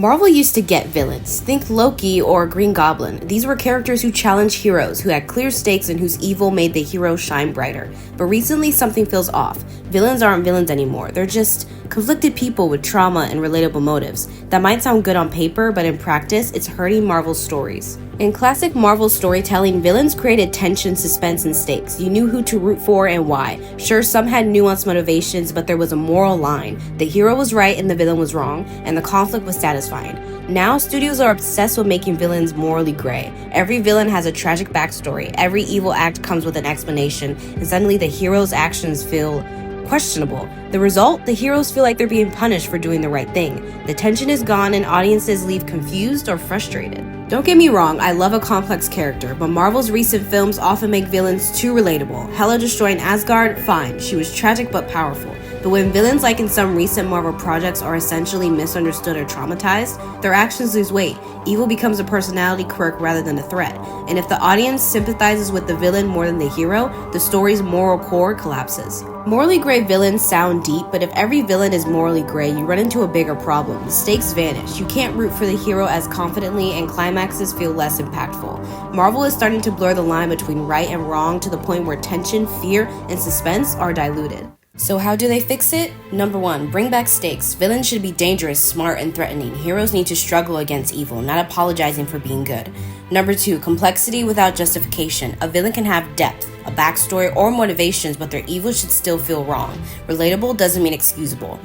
Marvel used to get villains. Think Loki or Green Goblin. These were characters who challenged heroes, who had clear stakes and whose evil made the hero shine brighter. But recently, something feels off. Villains aren't villains anymore. They're just conflicted people with trauma and relatable motives. That might sound good on paper, but in practice, it's hurting Marvel's stories. In classic Marvel storytelling, villains created tension, suspense, and stakes. You knew who to root for and why. Sure, some had nuanced motivations, but there was a moral line. The hero was right and the villain was wrong, and the conflict was satisfying. Now, studios are obsessed with making villains morally gray. Every villain has a tragic backstory. Every evil act comes with an explanation, and suddenly the hero's actions feel questionable. The result? The heroes feel like they're being punished for doing the right thing. The tension is gone and audiences leave confused or frustrated. Don't get me wrong, I love a complex character, but Marvel's recent films often make villains too relatable. Hela destroying Asgard? Fine, she was tragic but powerful. But when villains like in some recent Marvel projects are essentially misunderstood or traumatized, their actions lose weight. Evil becomes a personality quirk rather than a threat. And if the audience sympathizes with the villain more than the hero, the story's moral core collapses. Morally gray villains sound deep, but if every villain is morally gray, you run into a bigger problem. The stakes vanish. You can't root for the hero as confidently, and climaxes feel less impactful. Marvel is starting to blur the line between right and wrong to the point where tension, fear, and suspense are diluted. So how do they fix it? Number 1, bring back stakes. Villains should be dangerous, smart, and threatening. Heroes need to struggle against evil, not apologizing for being good. Number 2, complexity without justification. A villain can have depth, a backstory, or motivations, but their evil should still feel wrong. Relatable doesn't mean excusable.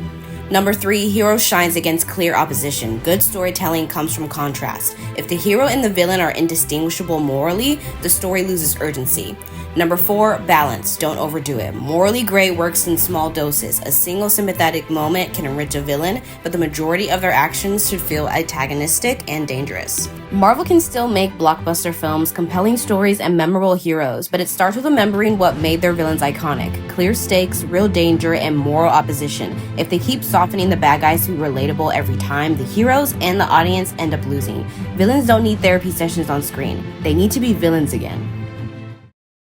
Number 3, hero shines against clear opposition. Good storytelling comes from contrast. If the hero and the villain are indistinguishable morally, the story loses urgency. Number 4, balance. Don't overdo it. Morally gray works in small doses. A single sympathetic moment can enrich a villain, but the majority of their actions should feel antagonistic and dangerous. Marvel can still make blockbuster films, compelling stories, and memorable heroes, but it starts with remembering what made their villains iconic. Clear stakes, real danger, and moral opposition. If they keep softening the bad guys to be relatable every time, the heroes and the audience end up losing. Villains don't need therapy sessions on screen. They need to be villains again.